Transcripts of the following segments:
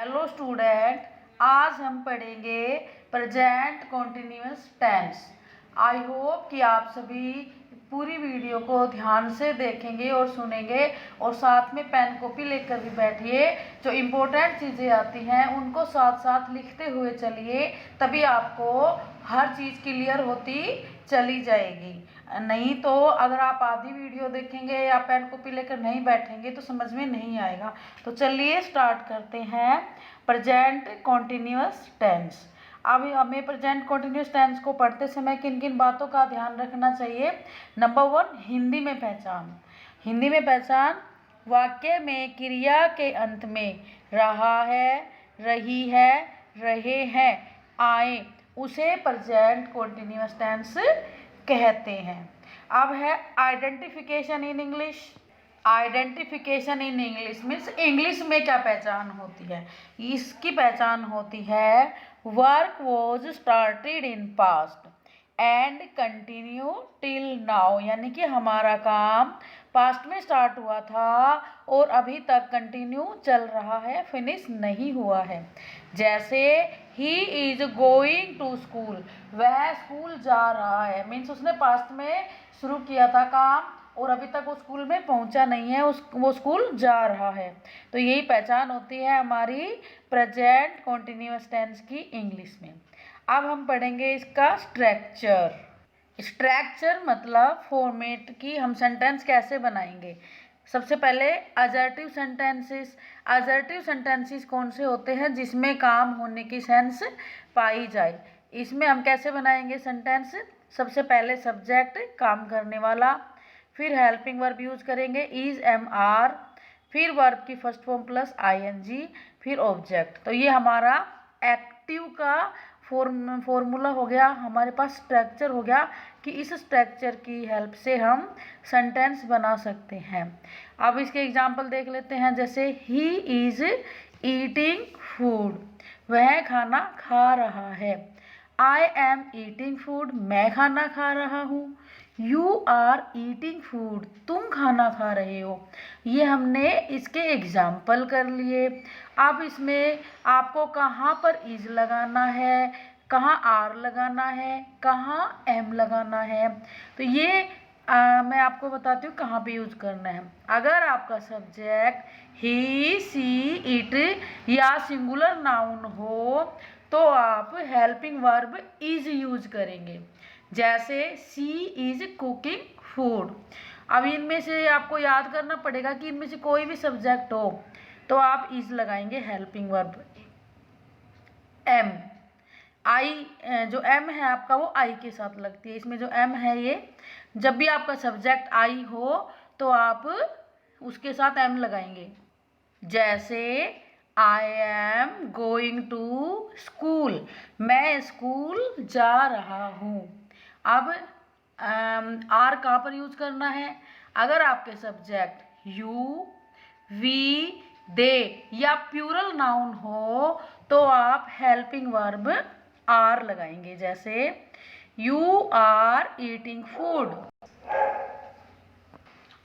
Hello student, आज हम पढ़ेंगे present continuous tense. I hope कि आप सभी पूरी वीडियो को ध्यान से देखेंगे और सुनेंगे और साथ में पेन कॉपी लेकर भी बैठिए। जो इम्पोर्टेंट चीज़ें आती हैं उनको साथ साथ लिखते हुए चलिए, तभी आपको हर चीज़ क्लियर होती चली जाएगी। नहीं तो अगर आप आधी वीडियो देखेंगे या पेन कॉपी लेकर नहीं बैठेंगे तो समझ में नहीं आएगा। तो चलिए स्टार्ट करते हैं प्रेजेंट कॉन्टिन्यूअस टेंस। अब हमें प्रेजेंट कॉन्टिन्यूअस टेंस को पढ़ते समय किन किन बातों का ध्यान रखना चाहिए। नंबर 1, हिंदी में पहचान। हिंदी में पहचान, वाक्य में क्रिया के अंत में रहा है, रही है, रहे हैं आए उसे प्रेजेंट कॉन्टिन्यूअस टेंस कहते हैं। अब है identification in English. Identification in English means English में क्या पहचान होती है। इसकी पहचान होती है work was started in past and continue till now, यानी कि हमारा काम पास्ट में स्टार्ट हुआ था और अभी तक कंटिन्यू चल रहा है, फिनिश नहीं हुआ है। जैसे he is going to school, वह स्कूल जा रहा है, मीन्स उसने पास्ट में शुरू किया था काम और अभी तक वो स्कूल में पहुंचा नहीं है, वो स्कूल जा रहा है। तो यही पहचान होती है हमारी प्रेजेंट कॉन्टिन्यूअस टेंस की इंग्लिश में। अब हम पढ़ेंगे इसका स्ट्रक्चर। स्ट्रक्चर मतलब फॉर्मेट की हम सेंटेंस कैसे बनाएंगे। सबसे पहले असर्टिव सेंटेंसेस। असर्टिव सेंटेंसेस कौन से होते हैं जिसमें काम होने की सेंस पाई जाए। इसमें हम कैसे बनाएंगे सेंटेंस। सबसे पहले सब्जेक्ट काम करने वाला, फिर हेल्पिंग वर्ब यूज करेंगे इज एम आर, फिर वर्ब की फर्स्ट फॉर्म प्लस आईएनजी, फिर ऑब्जेक्ट। तो ये हमारा एक्टिव का फॉर्मूला हो गया, हमारे पास स्ट्रक्चर हो गया कि इस स्ट्रक्चर की हेल्प से हम सेंटेंस बना सकते हैं। अब इसके एग्जांपल देख लेते हैं। जैसे ही इज ईटिंग फूड, वह खाना खा रहा है। आई एम ईटिंग फूड, मैं खाना खा रहा हूँ। यू आर ईटिंग फूड, तुम खाना खा रहे हो। ये हमने इसके एग्जाम्पल कर लिए। अब इसमें आपको कहाँ पर इज लगाना है, कहाँ आर लगाना है, कहाँ एम लगाना है, तो ये मैं आपको बताती हूँ कहाँ पे यूज करना है। अगर आपका सब्जेक्ट ही, सी, इट या सिंगुलर नाउन हो तो आप हेल्पिंग वर्ब इज यूज करेंगे। जैसे सी इज कुकिंग फूड। अब इनमें से आपको याद करना पड़ेगा कि इनमें से कोई भी सब्जेक्ट हो तो आप इज लगाएंगे हेल्पिंग वर्ब। एम, आई, जो एम है आपका वो आई के साथ लगती है। इसमें जो एम है ये, जब भी आपका सब्जेक्ट आई हो तो आप उसके साथ एम लगाएंगे। जैसे I am going to school, मैं स्कूल जा रहा हूँ। अब आर कहाँ पर यूज करना है। अगर आपके सब्जेक्ट यू, वी, दे या प्लूरल नाउन हो तो आप हेल्पिंग वर्ब आर लगाएंगे। जैसे यू आर ईटिंग फूड।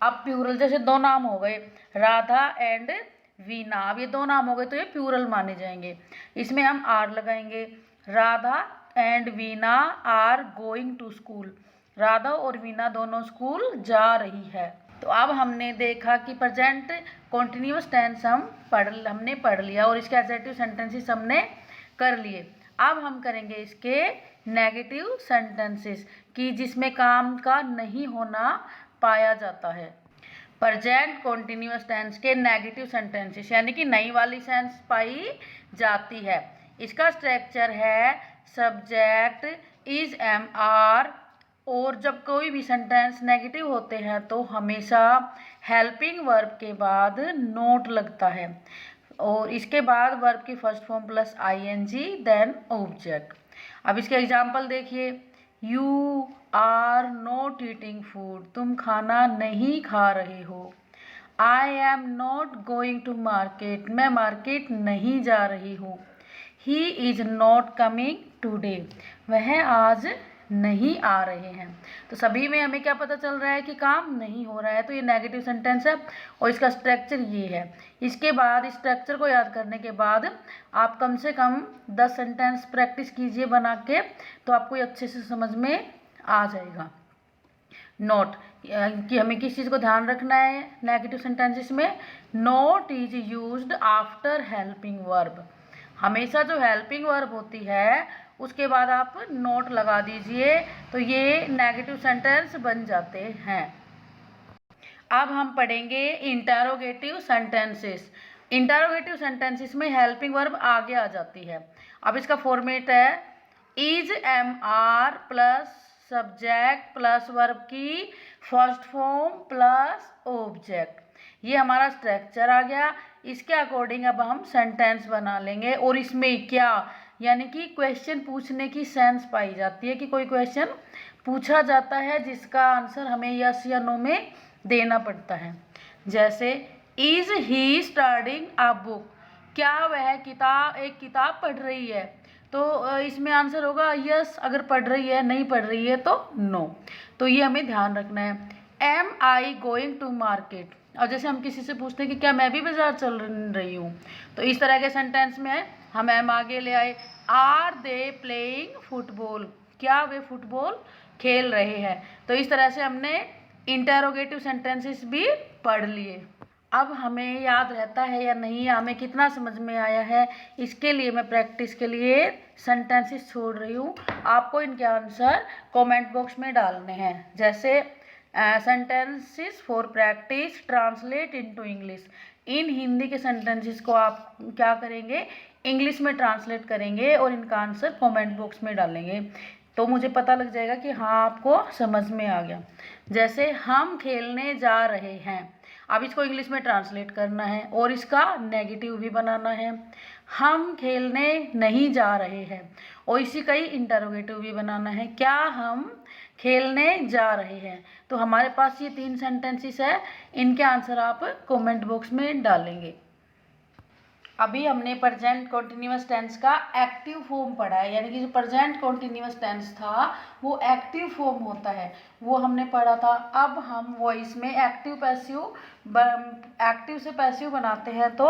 अब प्लूरल, जैसे दो नाम हो गए राधा एंड वीना, अब ये दो नाम हो गए तो ये प्लूरल माने जाएंगे। इसमें हम आर लगाएंगे। Radha and Veena are going to school, Radha और वीना दोनों स्कूल जा रही है। तो अब हमने देखा कि प्रेजेंट कॉन्टिन्यूअस टेंस हमने पढ़ लिया और इसके एडजेक्टिव सेंटेंसेस हमने कर लिए। अब हम करेंगे इसके नेगेटिव सेंटेंसेस कि जिसमें काम का नहीं होना पाया जाता है। प्रेजेंट कॉन्टिन्यूअस टेंस के नेगेटिव सेंटेंसेस यानी कि नई वाली सेंस पाई जाती है। इसका स्ट्रक्चर है सब्जेक्ट इज एम आर, और जब कोई भी सेंटेंस नेगेटिव होते हैं तो हमेशा हेल्पिंग वर्ब के बाद नोट लगता है और इसके बाद वर्ब की first form plus ING then object. अब इसके एग्जांपल देखिए। You are not eating food, तुम खाना नहीं खा रहे हो। I am not going to market, मैं मार्केट नहीं जा रही हूँ। He is not coming today, वह आज नहीं आ रहे हैं। तो सभी में हमें क्या पता चल रहा है कि काम नहीं हो रहा है, तो ये नेगेटिव सेंटेंस है और इसका स्ट्रक्चर ये है। इसके बाद इस स्ट्रक्चर को याद करने के बाद आप कम से कम 10 सेंटेंस प्रैक्टिस कीजिए बना के, तो आपको ये अच्छे से समझ में आ जाएगा। नोट कि हमें किस चीज़ को ध्यान रखना है नेगेटिव सेंटेंसेस में, note is used after helping verb. हमेशा जो हेल्पिंग वर्ब होती है उसके बाद आप नोट लगा दीजिए, तो ये नेगेटिव सेंटेंस बन जाते हैं। अब हम पढ़ेंगे इंटरोगेटिव सेंटेंसेस। इंटरोगेटिव सेंटेंसेस में हेल्पिंग वर्ब आगे आ जाती है। अब इसका फॉर्मेट है is am are plus subject plus verb की फर्स्ट फॉर्म प्लस ऑब्जेक्ट। ये हमारा स्ट्रक्चर आ गया। इसके अकॉर्डिंग अब हम सेंटेंस बना लेंगे, और इसमें क्या यानी कि क्वेश्चन पूछने की सेंस पाई जाती है कि कोई क्वेश्चन पूछा जाता है जिसका आंसर हमें यस या नो में देना पड़ता है। जैसे is he studying a book, क्या वह एक किताब पढ़ रही है, तो इसमें आंसर होगा यस अगर पढ़ रही है, नहीं पढ़ रही है तो नो। तो ये हमें ध्यान रखना है। Am I going to market, और जैसे हम किसी से पूछते हैं कि क्या मैं भी बाजार चल रही हूँ, तो इस तरह के सेंटेंस में हम एम आगे ले आए। आर दे प्लेइंग फुटबॉल, क्या वे फुटबॉल खेल रहे हैं। तो इस तरह से हमने इंटरोगेटिव सेंटेंसेस भी पढ़ लिए। अब हमें याद रहता है या नहीं, हमें कितना समझ में आया है, इसके लिए मैं प्रैक्टिस के लिए सेंटेंसेस छोड़ रही हूँ। आपको इनके आंसर कमेंट बॉक्स में डालने हैं। जैसे sentences for practice translate into English. इन हिंदी के सेंटेंसेस को आप क्या करेंगे, इंग्लिश में ट्रांसलेट करेंगे और इनका आंसर कमेंट बॉक्स में डालेंगे, तो मुझे पता लग जाएगा कि हाँ आपको समझ में आ गया। जैसे हम खेलने जा रहे हैं, अब इसको इंग्लिश में ट्रांसलेट करना है और इसका नेगेटिव भी बनाना है। हम खेलने नहीं जा रहे हैं, और इसी का ही इंटरोगेटिव भी बनाना है, क्या हम खेलने जा रहे हैं। तो हमारे पास ये 3 सेंटेंसेस है, इनके आंसर आप कमेंट बॉक्स में डालेंगे। अभी हमने प्रेजेंट कॉन्टिन्यूअस टेंस का एक्टिव फॉर्म पढ़ा है, यानी कि जो प्रेजेंट कॉन्टिन्यूअस टेंस था वो एक्टिव फॉर्म होता है, वो हमने पढ़ा था। अब हम वॉइस में एक्टिव से पैसिव बनाते हैं, तो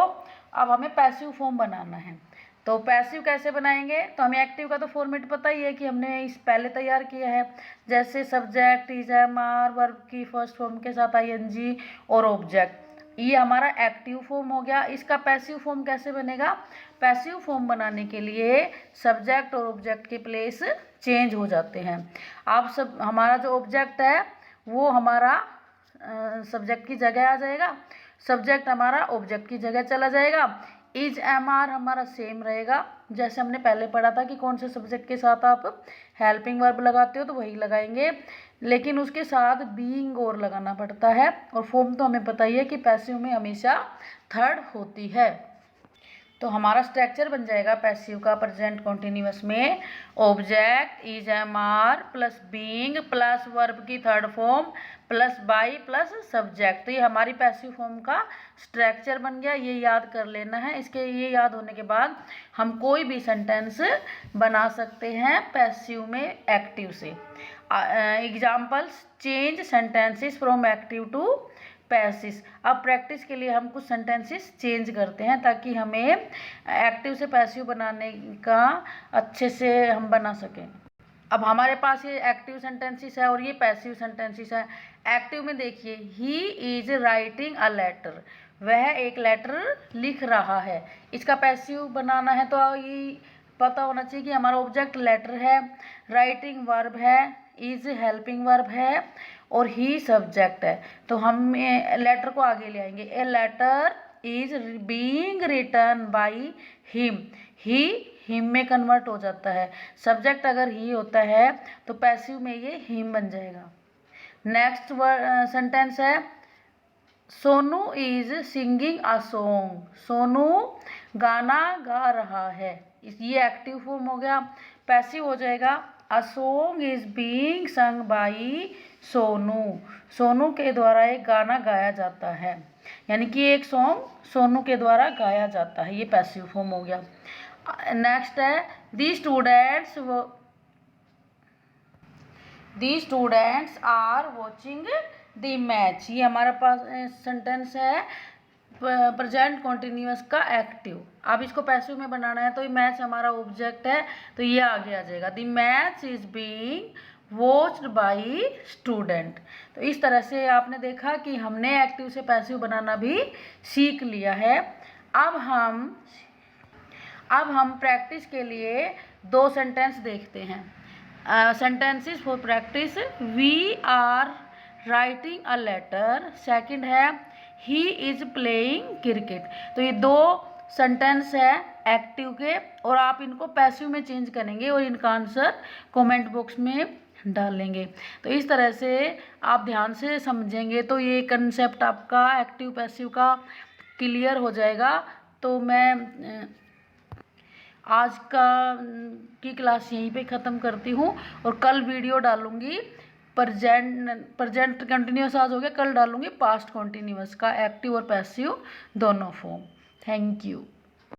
अब हमें पैसिव फॉर्म बनाना है। तो पैसिव कैसे बनाएंगे, तो हमें एक्टिव का तो फॉर्मेट पता ही है कि हमने इस पहले तैयार किया है। जैसे subject is am are verb की फर्स्ट फॉर्म के साथ आईएनजी और ऑब्जेक्ट, ये हमारा एक्टिव फॉर्म हो गया। इसका पैसिव फॉर्म कैसे बनेगा, पैसिव फॉर्म बनाने के लिए सब्जेक्ट और ऑब्जेक्ट के प्लेस चेंज हो जाते हैं। अब सब हमारा जो ऑब्जेक्ट है वो हमारा सब्जेक्ट की जगह आ जाएगा, सब्जेक्ट हमारा ऑब्जेक्ट की जगह चला जाएगा। इज एम आर हमारा सेम रहेगा, जैसे हमने पहले पढ़ा था कि कौन से सब्जेक्ट के साथ आप हेल्पिंग वर्ब लगाते हो तो वही लगाएंगे, लेकिन उसके साथ बीइंग और लगाना पड़ता है। और फॉर्म तो हमें पता ही है कि पैसिव में हमेशा थर्ड होती है। तो हमारा स्ट्रक्चर बन जाएगा पैसिव का प्रेजेंट कॉन्टिन्यूअस में, object is am are plus being plus verb की third form plus by plus subject. तो ये हमारी पैसिव फॉर्म का स्ट्रक्चर बन गया, ये याद कर लेना है। इसके ये याद होने के बाद हम कोई भी सेंटेंस बना सकते हैं पैसिव में एक्टिव से। Examples, change sentences from active to passive. अब प्रैक्टिस के लिए हम कुछ सेंटेंसेस चेंज करते हैं ताकि हमें एक्टिव से पैसिव बनाने का अच्छे से हम बना सकें। अब हमारे पास ये एक्टिव सेंटेंसेस है और ये पैसिव सेंटेंसेस है। एक्टिव में देखिए, he is writing a letter, वह एक लेटर लिख रहा है। इसका पैसिव बनाना है तो ये पता होना चाहिए कि हमारा ऑब्जेक्ट लेटर है, राइटिंग वर्ब है, इज हेल्पिंग वर्ब है और ही सब्जेक्ट है। तो हम लेटर को आगे ले आएंगे। A letter is being written by him, he him में कन्वर्ट हो जाता है। सब्जेक्ट अगर ही होता है तो पैसिव में ये हिम बन जाएगा। नेक्स्ट सेंटेंस है, Sonu is singing a song, Sonu गाना गा रहा है। ये एक्टिव फॉर्म हो गया। पैसिव हो जाएगा, अ सॉन्ग इज बीइंग संग बाई सोनू, सोनू के द्वारा एक गाना गाया जाता है, यानी कि एक सॉन्ग सोनू के द्वारा गाया जाता है। ये पैसिव फॉर्म हो गया। नेक्स्ट है, the students the students are watching the match. ये हमारे पास सेंटेंस है प्रेजेंट कॉन्टिन्यूअस का एक्टिव। अब इसको पैसिव में बनाना है तो ये मैच हमारा ऑब्जेक्ट है, तो ये आगे आ जाएगा। The match is being watched by student. तो इस तरह से आपने देखा कि हमने एक्टिव से पैसिव बनाना भी सीख लिया है। अब हम प्रैक्टिस के लिए 2 सेंटेंस देखते हैं। Sentences for practice. We are writing a letter. Second है ही इज प्लेइंग क्रिकेट। तो ये 2 सेंटेंस है एक्टिव के, और आप इनको पैसिव में चेंज करेंगे और इनका आंसर कमेंट बॉक्स में डालेंगे। तो इस तरह से आप ध्यान से समझेंगे तो ये कंसेप्ट आपका एक्टिव पैसिव का क्लियर हो जाएगा। तो मैं आज की क्लास यहीं पे ख़त्म करती हूँ और कल वीडियो डालूँगी। प्रेजेंट कंटिन्यूअस आज हो गया, कल डालूँगी पास्ट कंटिन्यूअस का एक्टिव और पैसिव दोनों फॉर्म। Thank you.